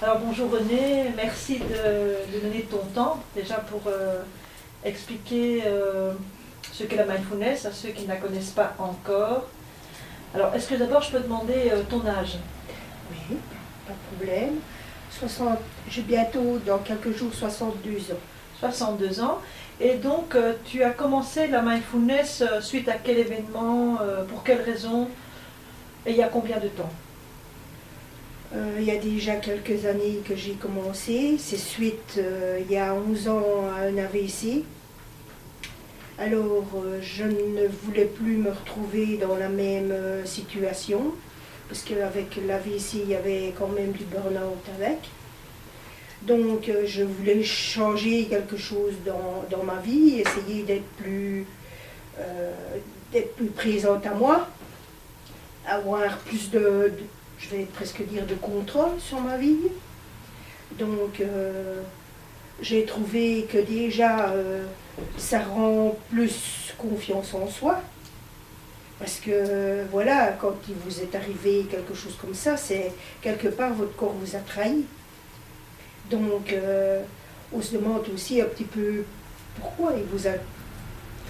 Alors bonjour René, merci de donner ton temps déjà pour expliquer ce qu'est la mindfulness à ceux qui ne la connaissent pas encore. Alors est-ce que d'abord je peux demander ton âge? Oui, pas de problème. J'ai bientôt, dans quelques jours, 62 ans. 62 ans. Et donc tu as commencé la mindfulness suite à quel événement, pour quelle raison et il y a combien de temps? Il y a déjà quelques années que j'ai commencé. C'est suite, il y a 11 ans, à un AVC. Alors, je ne voulais plus me retrouver dans la même situation, parce qu'avec l'AVC, il y avait quand même du burn-out avec. Donc, je voulais changer quelque chose dans ma vie, essayer d'être plus présente à moi, avoir plus je vais presque dire, de contrôle sur ma vie. Donc, j'ai trouvé que déjà, ça rend plus confiance en soi. Parce que, voilà, quand il vous est arrivé quelque chose comme ça, c'est quelque part votre corps vous a trahi. Donc, on se demande aussi un petit peu pourquoi il vous a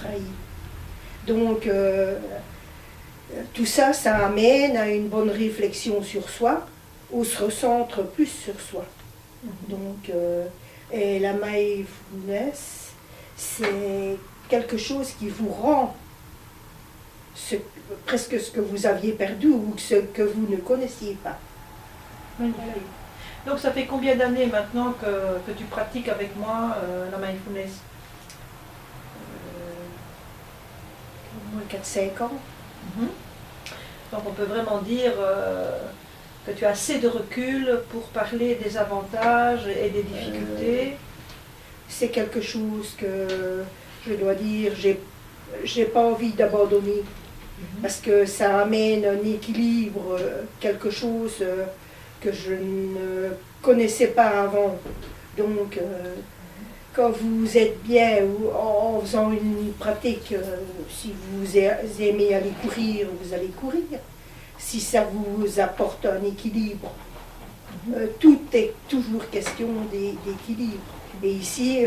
trahi. Donc, tout ça, ça amène à une bonne réflexion sur soi, on se recentre plus sur soi. Donc, et la mindfulness, c'est quelque chose qui vous rend presque ce que vous aviez perdu ou ce que vous ne connaissiez pas. Magnifique. Donc ça fait combien d'années maintenant que tu pratiques avec moi la mindfulness? Au moins 4-5 ans. Donc on peut vraiment dire que tu as assez de recul pour parler des avantages et des difficultés. C'est quelque chose que je dois dire, j'ai pas envie d'abandonner. Parce que ça amène un équilibre, quelque chose que je ne connaissais pas avant. Donc, quand vous êtes bien en faisant une pratique, si vous aimez aller courir, vous allez courir. Si ça vous apporte un équilibre, tout est toujours question d'équilibre. Et ici,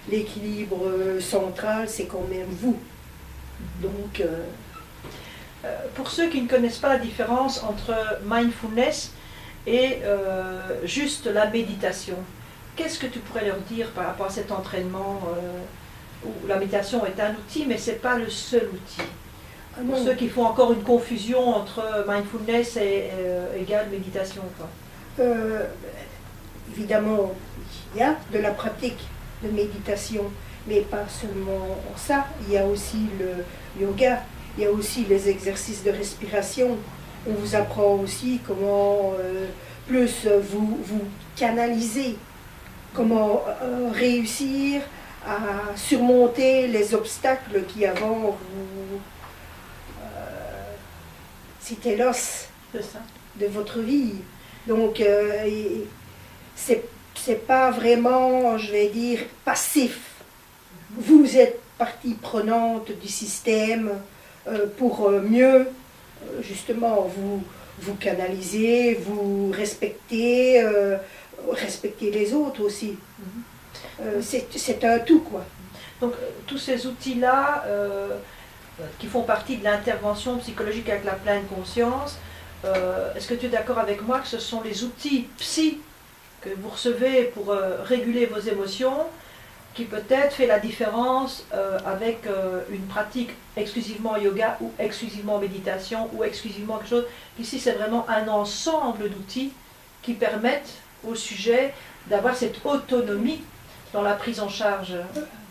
l'équilibre central, c'est quand même vous. Donc, pour ceux qui ne connaissent pas la différence entre mindfulness et juste la méditation, qu'est-ce que tu pourrais leur dire par rapport à cet entraînement où la méditation est un outil, mais ce n'est pas le seul outil? Pour ceux qui font encore une confusion entre mindfulness et égale méditation, quoi. Évidemment, il y a de la pratique de méditation, mais pas seulement ça. Il y a aussi le yoga, il y a aussi les exercices de respiration. On vous apprend aussi comment plus vous canaliser, comment réussir à surmonter les obstacles qui avant vous c'était l'os de votre vie. Donc c'est pas vraiment, je vais dire, passif. Vous êtes partie prenante du système pour mieux justement vous canaliser, vous respecter, respecter les autres aussi. C'est un tout, quoi. Donc tous ces outils-là qui font partie de l'intervention psychologique avec la pleine conscience, est-ce que tu es d'accord avec moi que ce sont les outils psy que vous recevez pour réguler vos émotions qui peut-être fait la différence avec une pratique exclusivement yoga ou exclusivement méditation ou exclusivement quelque chose? Ici c'est vraiment un ensemble d'outils qui permettent au sujet d'avoir cette autonomie dans la prise en charge.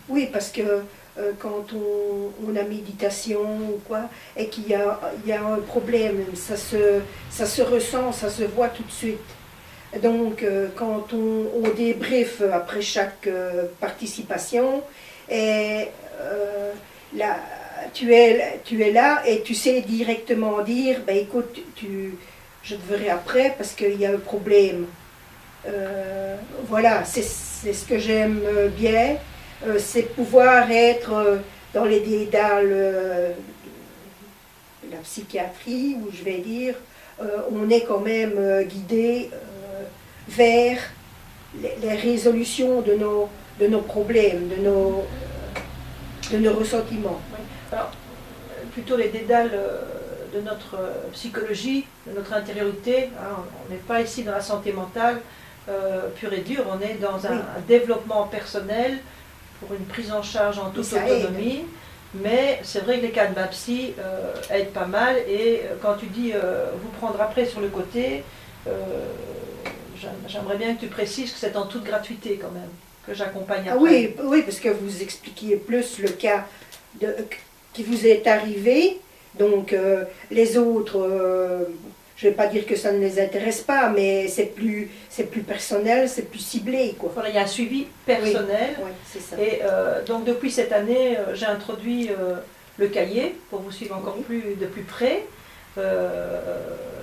Oui, parce que quand on a méditation ou quoi, et qu'il y a un problème, ça se ressent, ça se voit tout de suite. Donc, quand on débriefe après chaque participation, et là, tu es là et tu sais directement dire, ben écoute, je te verrai après parce qu'il y a un problème. Voilà, c'est ce que j'aime bien, c'est pouvoir être dans les dédales de la psychiatrie, où je vais dire, on est quand même guidé vers les résolutions de nos problèmes, de nos ressentiments. Oui. Alors, plutôt les dédales de notre psychologie, de notre intériorité. Hein, on n'est pas ici dans la santé mentale pure et dure, on est dans un développement personnel pour une prise en charge en toute autonomie. Mais c'est vrai que les cas de MAPSY aident pas mal. Et quand tu dis vous prendre après sur le côté, j'aimerais bien que tu précises que c'est en toute gratuité quand même, que j'accompagne après. Oui, oui, parce que vous expliquiez plus le cas qui vous est arrivé. Donc les autres, je ne vais pas dire que ça ne les intéresse pas, mais c'est plus personnel, c'est plus ciblé, quoi. Voilà, il y a un suivi personnel. Oui, c'est ça. Et donc depuis cette année, j'ai introduit le cahier pour vous suivre encore de plus près.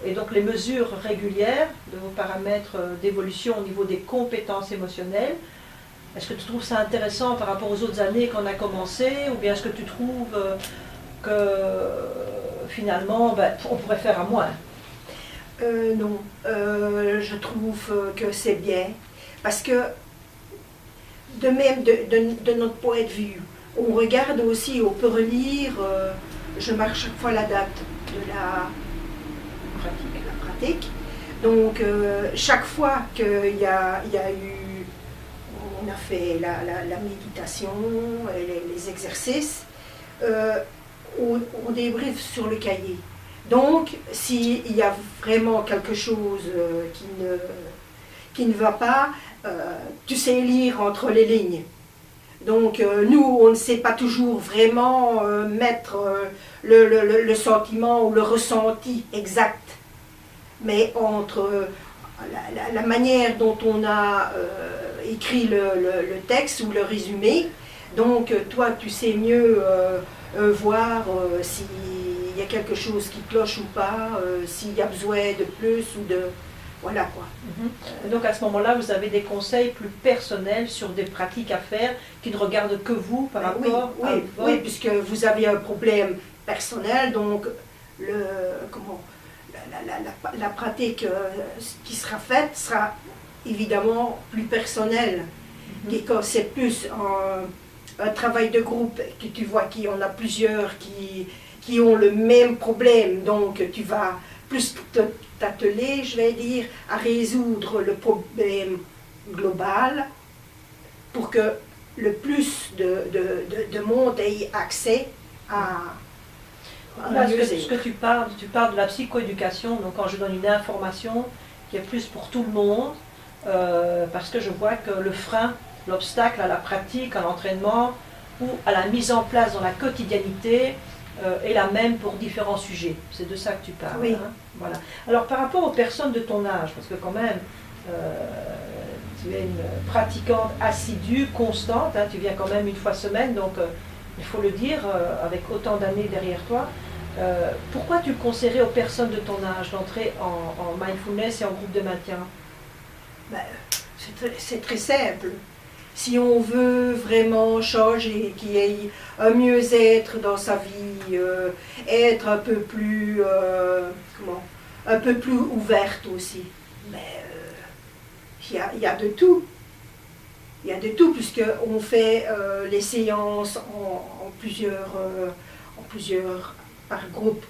Et donc les mesures régulières de vos paramètres d'évolution au niveau des compétences émotionnelles. Est-ce que tu trouves ça intéressant par rapport aux autres années qu'on a commencé, ou bien est-ce que tu trouves que finalement on pourrait faire à moins? Non, je trouve que c'est bien, parce que de même de notre point de vue, on regarde aussi, on peut relire, je marque chaque fois la date de la pratique. Donc chaque fois qu'il y a eu, on a fait la méditation, les exercices, on débriefe sur le cahier. Donc, s'il y a vraiment quelque chose qui ne va pas, tu sais lire entre les lignes. Donc, nous, on ne sait pas toujours vraiment mettre le sentiment ou le ressenti exact. Mais entre la manière dont on a écrit le texte ou le résumé, donc toi, tu sais mieux voir s'il y a quelque chose qui cloche ou pas, s'il y a besoin de plus ou de... Voilà quoi. Et donc à ce moment-là, vous avez des conseils plus personnels sur des pratiques à faire qui ne regardent que vous par rapport à votre... Oui, puisque vous avez un problème personnel, donc la pratique qui sera faite sera évidemment plus personnelle. Et quand c'est plus un travail de groupe, que tu vois qu'il y en a plusieurs qui ont le même problème, donc tu vas plus t'atteler, je vais dire, à résoudre le problème global pour que le plus de monde ait accès à ce que tu parles de la psychoéducation, donc quand je donne une information qui est plus pour tout le monde, parce que je vois que le frein, l'obstacle à la pratique, à l'entraînement ou à la mise en place dans la quotidianité est la même pour différents sujets. C'est de ça que tu parles. Oui. Hein, voilà. Alors par rapport aux personnes de ton âge, parce que quand même tu es une pratiquante assidue, constante, hein, tu viens quand même une fois semaine, donc il faut le dire, avec autant d'années derrière toi, pourquoi tu le conseillerais aux personnes de ton âge d'entrer en mindfulness et en groupe de maintien? C'est très simple. Si on veut vraiment changer, qu'il y ait un mieux-être dans sa vie, être un peu plus, un peu plus ouverte aussi, mais il y a de tout. Il y a de tout, puisqu'on fait les séances en plusieurs par groupe.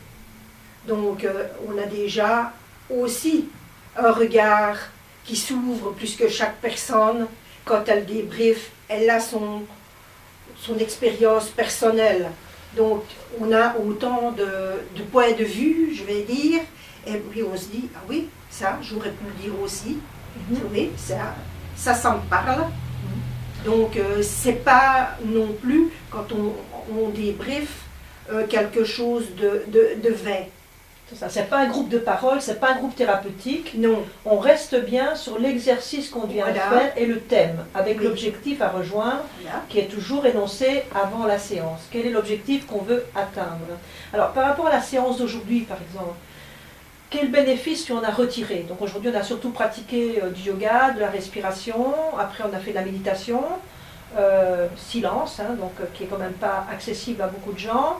Donc on a déjà aussi un regard qui s'ouvre, puisque chaque personne, quand elle débriefe, elle a son expérience personnelle. Donc on a autant de points de vue, je vais dire, et puis on se dit, ah oui, ça, j'aurais pu le dire aussi. Oui, ça me parle. Donc c'est pas non plus, quand on débriefe, quelque chose de vain. C'est pas un groupe de parole, c'est pas un groupe thérapeutique. Non. On reste bien sur l'exercice qu'on vient de faire et le thème, avec l'objectif à rejoindre, qui est toujours énoncé avant la séance. Quel est l'objectif qu'on veut atteindre? Alors, par rapport à la séance d'aujourd'hui, par exemple, quel bénéfice tu en as retiré? Donc aujourd'hui, on a surtout pratiqué du yoga, de la respiration, après on a fait de la méditation, silence, hein, donc qui est quand même pas accessible à beaucoup de gens.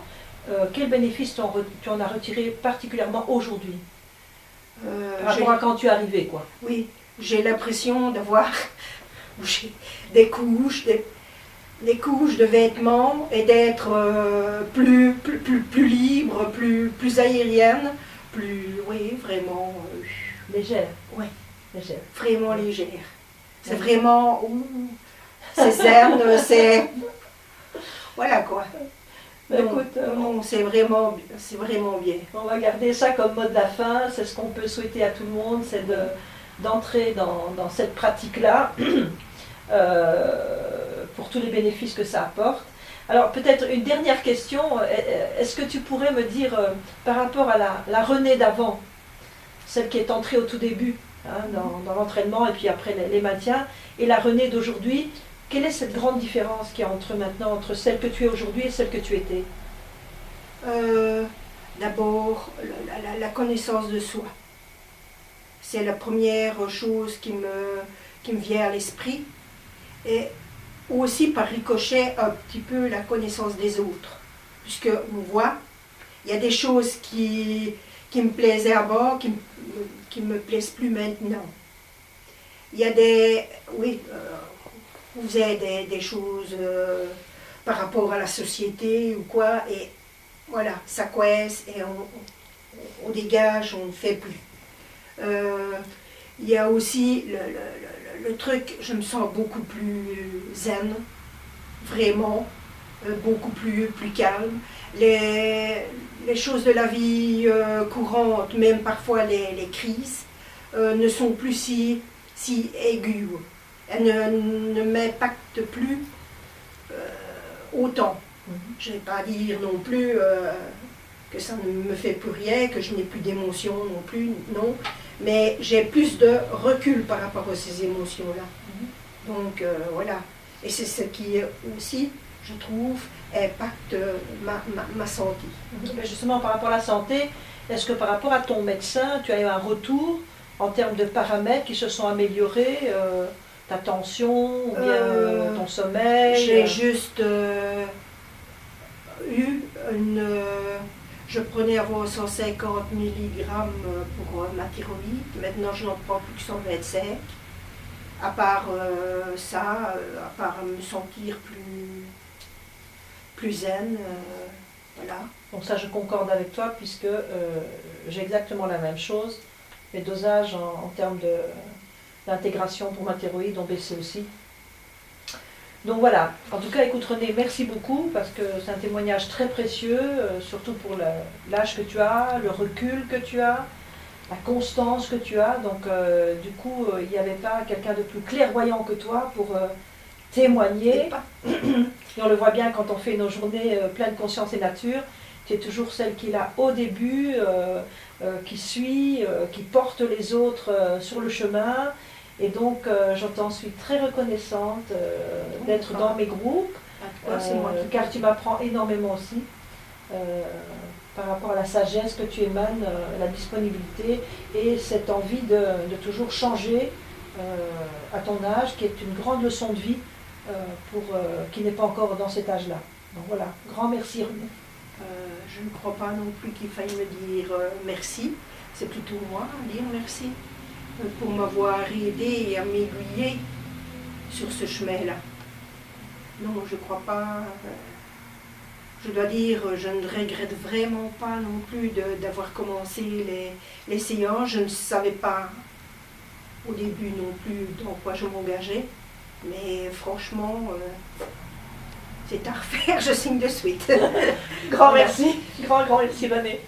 Quel bénéfice tu en as retiré particulièrement aujourd'hui par rapport à quand tu es arrivé, quoi? Oui, j'ai l'impression d'avoir des couches, des couches de vêtements et d'être plus libre, plus aérienne, oui, vraiment. Légère. Oui, Légère. vraiment légère. C'est vraiment, c'est zen, c'est, voilà quoi. Mais Non, écoute, non, c'est vraiment bien. on va garder ça comme mot de la fin. C'est ce qu'on peut souhaiter à tout le monde, c'est d'entrer dans cette pratique-là pour tous les bénéfices que ça apporte. Alors peut-être une dernière question. Est-ce que tu pourrais me dire par rapport à la Renée d'avant, celle qui est entrée au tout début hein, dans l'entraînement et puis après les maintiens, et la Renée d'aujourd'hui, quelle est cette grande différence qu'il y a entre celle que tu es aujourd'hui et celle que tu étais? D'abord, la connaissance de soi. C'est la première chose qui me vient à l'esprit. Et aussi par ricochet un petit peu la connaissance des autres. Puisque on voit, il y a des choses qui me plaisaient avant, qui me plaisent plus maintenant. Il y a on faisait des choses par rapport à la société ou quoi, et voilà, ça coince et on dégage, on ne fait plus. Il y a aussi le truc, je me sens beaucoup plus zen, vraiment, beaucoup plus calme. Les choses de la vie courante, même parfois les crises, ne sont plus si aiguës. Elles ne m'impactent plus autant. Je ne vais pas dire non plus que ça ne me fait plus rien, que je n'ai plus d'émotions non plus, non. Mais j'ai plus de recul par rapport à ces émotions-là. Donc voilà. Et c'est ce qui aussi, je trouve, impacte ma santé. Mais justement, par rapport à la santé, est-ce que par rapport à ton médecin, tu as eu un retour en termes de paramètres qui se sont améliorés ta tension ou bien ton sommeil? J'ai juste eu je prenais avant 150 mg pour ma thyroïde, maintenant je n'en prends plus que 125. À part ça, à part me sentir plus zen, voilà. Donc ça je concorde avec toi puisque j'ai exactement la même chose. Les dosages en termes d'intégration pour ma thyroïde ont baissé aussi. Donc voilà, en tout cas écoute René, merci beaucoup parce que c'est un témoignage très précieux, surtout pour l'âge que tu as, le recul que tu as, la constance que tu as. Donc du coup, il n'y avait pas quelqu'un de plus clairvoyant que toi pour témoigner. Et on le voit bien quand on fait nos journées pleines conscience et nature, tu es toujours celle qui est là au début, qui suit, qui porte les autres sur le chemin. Et donc, je t'en suis très reconnaissante d'être dans mes groupes, car tu m'apprends énormément aussi par rapport à la sagesse que tu émanes, la disponibilité et cette envie de toujours changer à ton âge, qui est une grande leçon de vie qui n'est pas encore dans cet âge-là. Donc voilà, grand merci René. Je ne crois pas non plus qu'il faille me dire merci, c'est plutôt moi à dire merci. Pour m'avoir aidé et à m'aiguiller sur ce chemin-là. Non, je ne crois pas. Je dois dire, je ne regrette vraiment pas non plus d'avoir commencé les séances. Je ne savais pas au début non plus dans quoi je m'engageais. Mais franchement, c'est à refaire, je signe de suite. Grand merci, grand merci René.